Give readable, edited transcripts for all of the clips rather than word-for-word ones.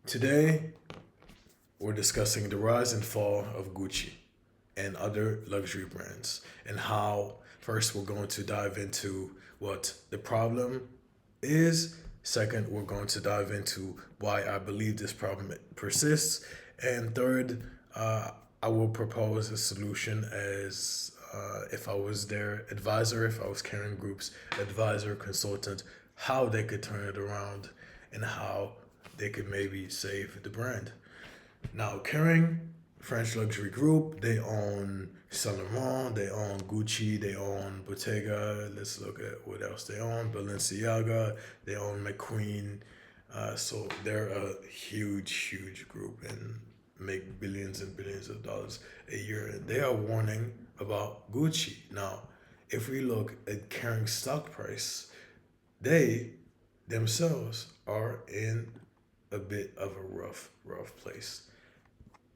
Today, we're discussing the rise and fall of Gucci and other luxury brands, and how first we're going to dive into what the problem is. Second, we're going to dive into why I believe this problem persists. And third, I will propose a solution as if I was their advisor, if I was Caring Group's advisor, consultant, how they could turn it around and how they could maybe save the brand. Now, Kering, French luxury group, they own Saint Laurent, they own Gucci, they own Bottega. Let's look at what else they own. Balenciaga, they own McQueen. So they're a huge, huge group and make billions and billions of dollars a year. And they are warning about Gucci. Now, if we look at Kering's stock price, they themselves are in a bit of a rough place.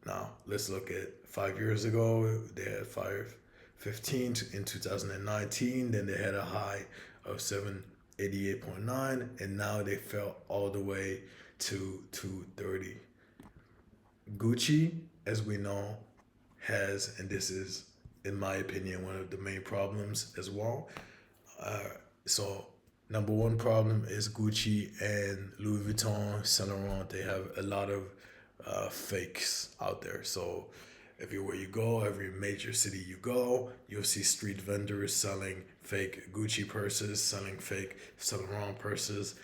Now, let's look at 5 years ago. They had 515 in 2019. Then they had a high of 788.9, and now they fell all the way to 230. Gucci, as we know, has, and this is, in my opinion, one of the main problems as well. Uh, so, number one problem is Gucci and Louis Vuitton, Saint Laurent. They have a lot of fakes out there. So everywhere you go, every major city you go, you'll see street vendors selling fake Gucci purses, selling fake Saint Laurent purses,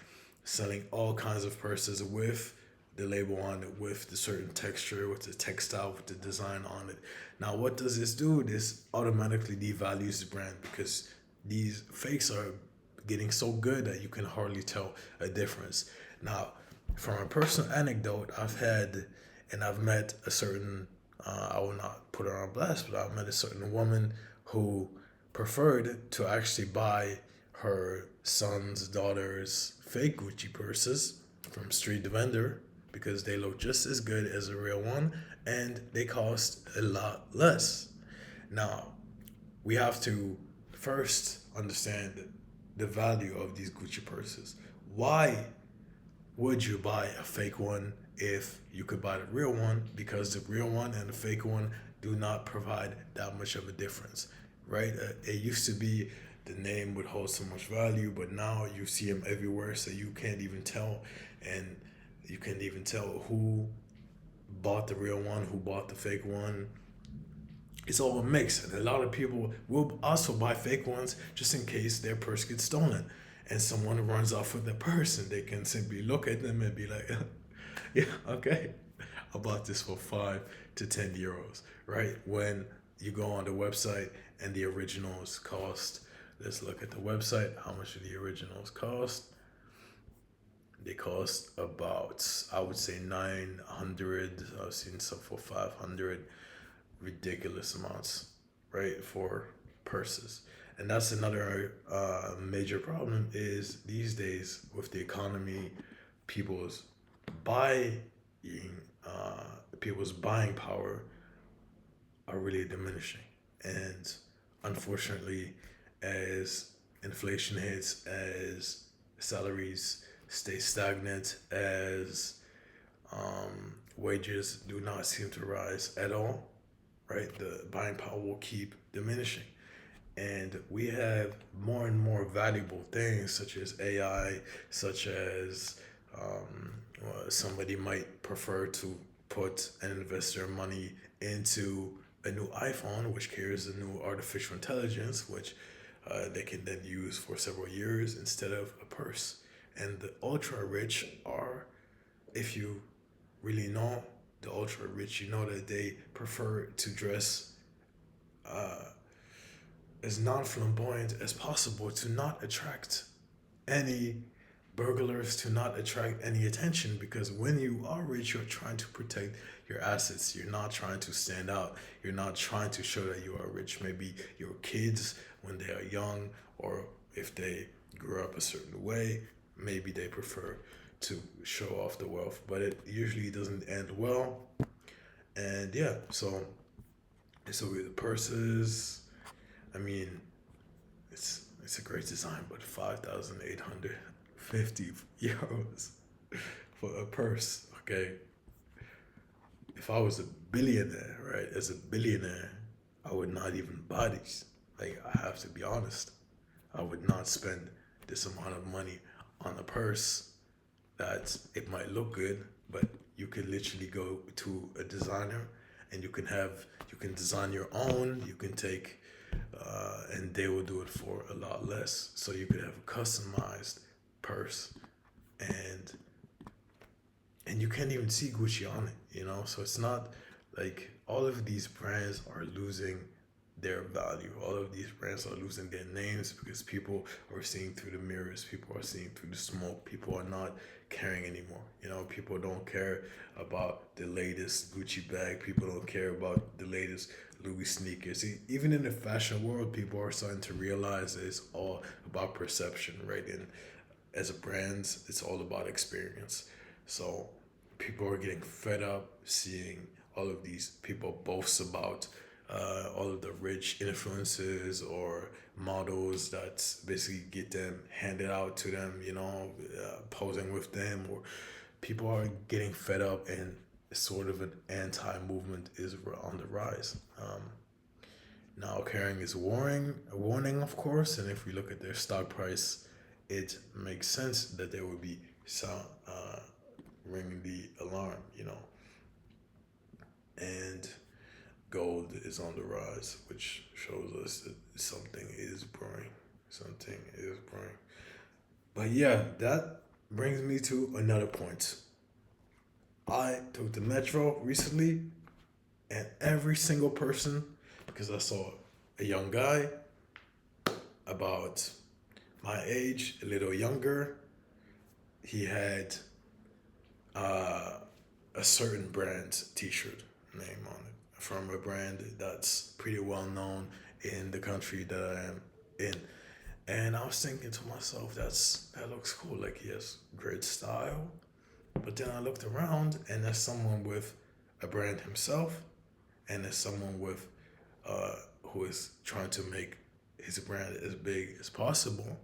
selling all kinds of purses with the label on it, with the certain texture, with the textile, with the design on it. Now, what does this do? This automatically devalues the brand because these fakes are getting so good that you can hardly tell a difference. Now, from a personal anecdote, I've met a certain, I will not put her on blast, but I've met a certain woman who preferred to actually buy her son's daughter's fake Gucci purses from street vendor because they look just as good as a real one and they cost a lot less. Now, we have to first understand the value of these Gucci purses. Why would you buy a fake one if you could buy the real one? Because the real one and the fake one do not provide that much of a difference, right? It used to be the name would hold so much value, but now you see them everywhere, so you can't even tell, and you can't even tell who bought the real one, who bought the fake one. It's all a mix, and a lot of people will also buy fake ones just in case their purse gets stolen and someone runs off with the purse, and they can simply look at them and be like, yeah, okay, I bought this for 5 to 10 euros, right? When you go on the website and the originals cost, let's look at the website, how much do the originals cost? They cost about, I would say, 900. I've seen some for 500. Ridiculous amounts, right, for purses. And that's another major problem is these days with the economy, people's buying, uh, people's buying power are really diminishing. And unfortunately, as inflation hits, as salaries stay stagnant, as wages do not seem to rise at all, right? The buying power will keep diminishing. And we have more and more valuable things such as AI, such as somebody might prefer to put and invest their money into a new iPhone, which carries a new artificial intelligence, which they can then use for several years instead of a purse. And the ultra rich are, if you really know the ultra rich, you know that they prefer to dress uh, as non flamboyant as possible to not attract any burglars, to not attract any attention. Because when you are rich, you're trying to protect your assets. You're not trying to stand out. You're not trying to show that you are rich. Maybe your kids, when they are young, or if they grew up a certain way, maybe they prefer to show off the wealth, but it usually doesn't end well. And yeah, so with the purses, I mean, it's a great design, but 5,850 euros for a purse. Okay, if I was a billionaire, right, as a billionaire, I would not even buy these. Like, I have to be honest. I would not spend this amount of money on a purse that it might look good, but you could literally go to a designer and you can design your own. You can take, and they will do it for a lot less. So you could have a customized purse, and and you can't even see Gucci on it, you know? So it's not like all of these brands are losing their value. All of these brands are losing their names because people are seeing through the mirrors, people are seeing through the smoke, people are not caring anymore. You know, people don't care about the latest Gucci bag, people don't care about the latest Louis sneakers. Even in the fashion world, people are starting to realize that it's all about perception, right? And as a brand, it's all about experience. So people are getting fed up seeing all of these people boast about all of the rich influencers or models that basically get them handed out to them, you know, posing with them, or people are getting fed up, and sort of an anti-movement is on the rise. Now, Kering is warning, of course, and if we look at their stock price, it makes sense that there would be some ringing the alarm, you know. And gold is on the rise, which shows us that something is brewing. Something is brewing. But yeah, that brings me to another point. I took the metro recently, and every single person, because I saw a young guy about my age, a little younger, he had uh, a certain brand T-shirt name on it from a brand that's pretty well known in the country that I am in. And I was thinking to myself, that looks cool. Like, he has great style. But then I looked around, and there's someone with a brand himself, and there's someone with who is trying to make his brand as big as possible.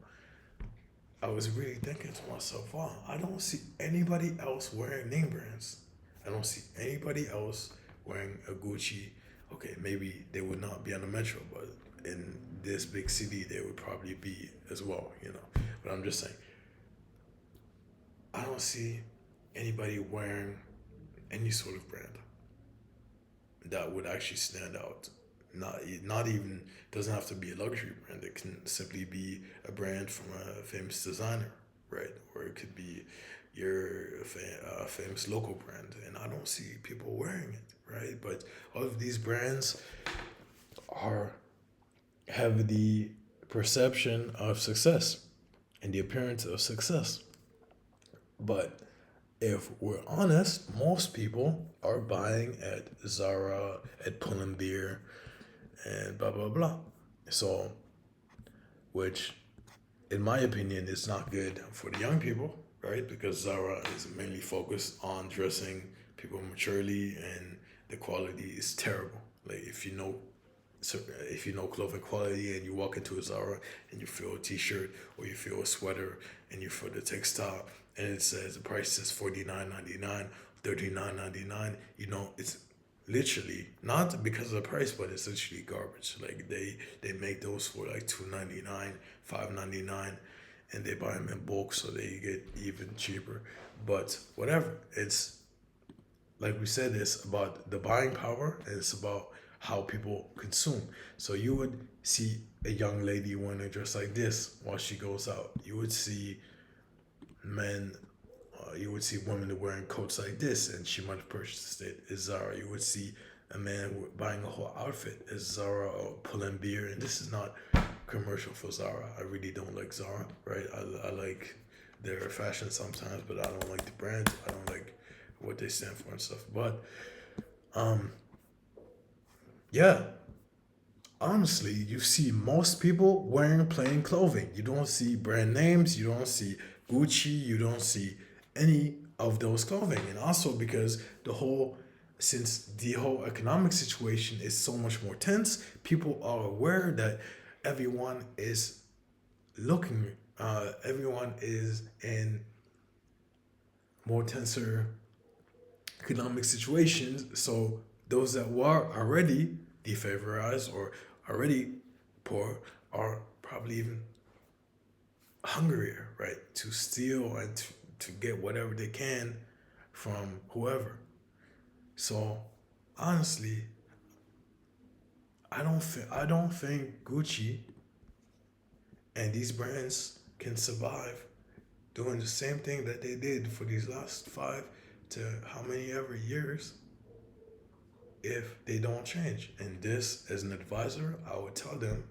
I was really thinking to myself, wow, I don't see anybody else wearing name brands. I don't see anybody else wearing a Gucci. Okay, maybe they would not be on the metro, but in this big city, they would probably be as well, you know. But I'm just saying, I don't see anybody wearing any sort of brand that would actually stand out. Not even, doesn't have to be a luxury brand. It can simply be a brand from a famous designer, right? Or it could be your famous local brand, and I don't see people wearing it, right? But all of these brands are have the perception of success and the appearance of success. But if we're honest, most people are buying at Zara, at Pull&Bear, and blah blah blah. So, which, in my opinion, is not good for the young people, right? Because Zara is mainly focused on dressing people maturely, and the quality is terrible. Like, if you know clothing quality, and you walk into a Zara and you feel a T-shirt or you feel a sweater and you feel the textile, and it says the price is $49.99, $39.99, you know, it's literally not because of the price, but it's literally garbage. Like, they make those for like $2.99, $5.99, and they buy them in bulk, so they get even cheaper. But whatever, it's like we said, it's about the buying power, and it's about how people consume. So you would see a young lady wearing a dress like this while she goes out. You would see men, you would see women wearing coats like this, and she might have purchased it at Zara. You would see a man buying a whole outfit at Zara or Pull&Bear, and this is not commercial for Zara. I really don't like Zara, right? I like their fashion sometimes, but I don't like the brand. I don't like what they stand for and stuff. But um, yeah, honestly, you see most people wearing plain clothing. You don't see brand names, you don't see Gucci, you don't see any of those clothing. And also because since the whole economic situation is so much more tense, people are aware that everyone is looking, everyone is in more tenser economic situations. So those that were already defavorized or already poor are probably even hungrier, right, to steal and to get whatever they can from whoever. So honestly, I don't think Gucci and these brands can survive doing the same thing that they did for these last 5 to how many ever years if they don't change. And this, as an advisor, I would tell them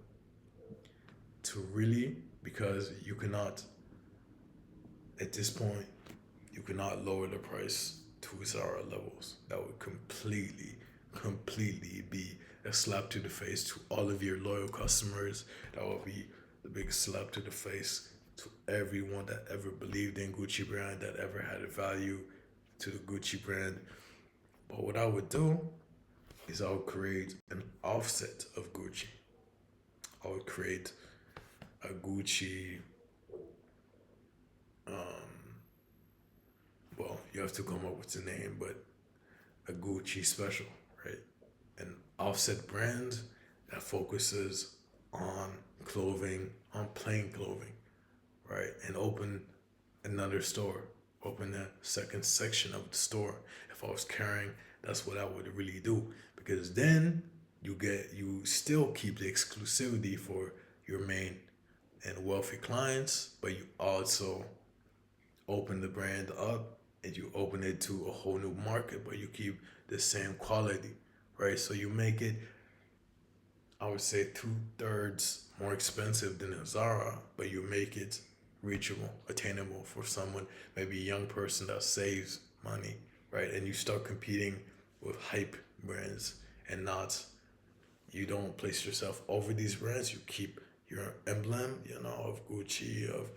to really, because you cannot, at this point, you cannot lower the price to Zara levels. That would completely be a slap to the face to all of your loyal customers. That would be the biggest slap to the face to everyone that ever believed in Gucci brand, that ever had a value to the Gucci brand. But what I would do is I would create an offset of Gucci. I would create a Gucci, well, you have to come up with a name, but a Gucci special, right? An offset brand that focuses on clothing, on plain clothing, right? And open another store, open a second section of the store. If I was carrying, that's what I would really do, because then you still keep the exclusivity for your main and wealthy clients, but you also open the brand up and you open it to a whole new market, but you keep the same quality, right? So you make it, I would say, 2/3 more expensive than a Zara, but you make it reachable, attainable for someone, maybe a young person that saves money, right? And you start competing with hype brands and not, you don't place yourself over these brands. You keep your emblem, of Gucci, of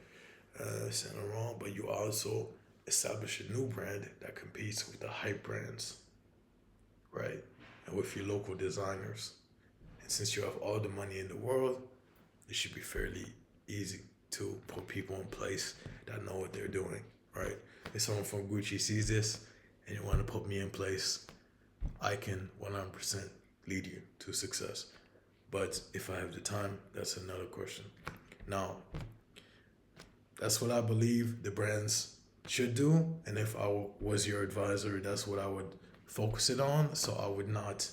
Saint Laurent, but you also establish a new brand that competes with the hype brands, right? And with your local designers. And since you have all the money in the world, it should be fairly easy to put people in place that know what they're doing, right? If someone from Gucci sees this and you want to put me in place, I can 100% lead you to success. But if I have the time, that's another question. Now, that's what I believe the brands should do. And if I was your advisor, that's what I would focus it on. So I would not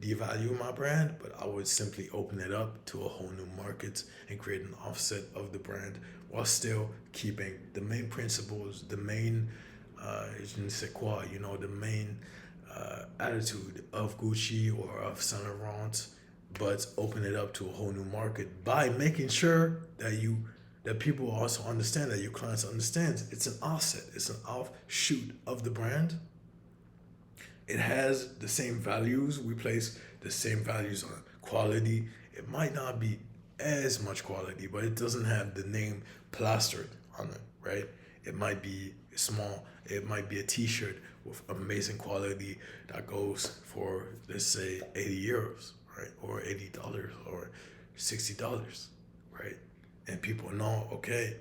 devalue my brand, but I would simply open it up to a whole new market and create an offset of the brand while still keeping the main principles, the main je ne sais quoi, the main attitude of Gucci or of Saint Laurent, but open it up to a whole new market by making sure that people also understand, that your clients understand it's an offset, it's an offshoot of the brand. It has the same values. We place the same values on quality. It might not be as much quality, but it doesn't have the name plastered on it, right? It might be small. It might be a t-shirt with amazing quality that goes for, let's say, 80 euros, right? Or $80 or $60, right? And people know, okay,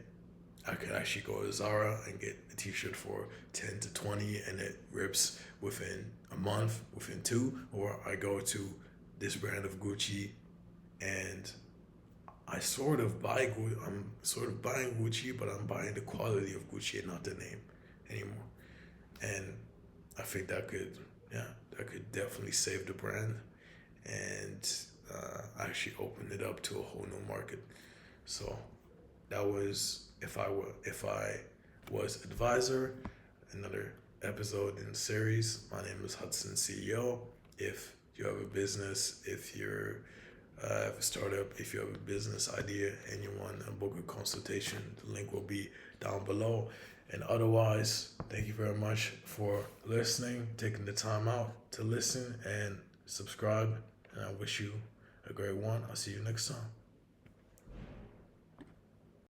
I could actually go to Zara and get a t-shirt for 10 to 20 and it rips within a month, within 2, or I go to this brand of Gucci and I'm sort of buying Gucci, but I'm buying the quality of Gucci and not the name anymore. And I think that could definitely save the brand and actually open it up to a whole new market. So that was if I was advisor, another episode in the series. My name is Hudson CEO. If you have a business, if you're have a startup, if you have a business idea and you want to book a consultation, the link will be down below. And otherwise, thank you very much for listening, taking the time out to listen and subscribe. And I wish you a great one. I'll see you next time.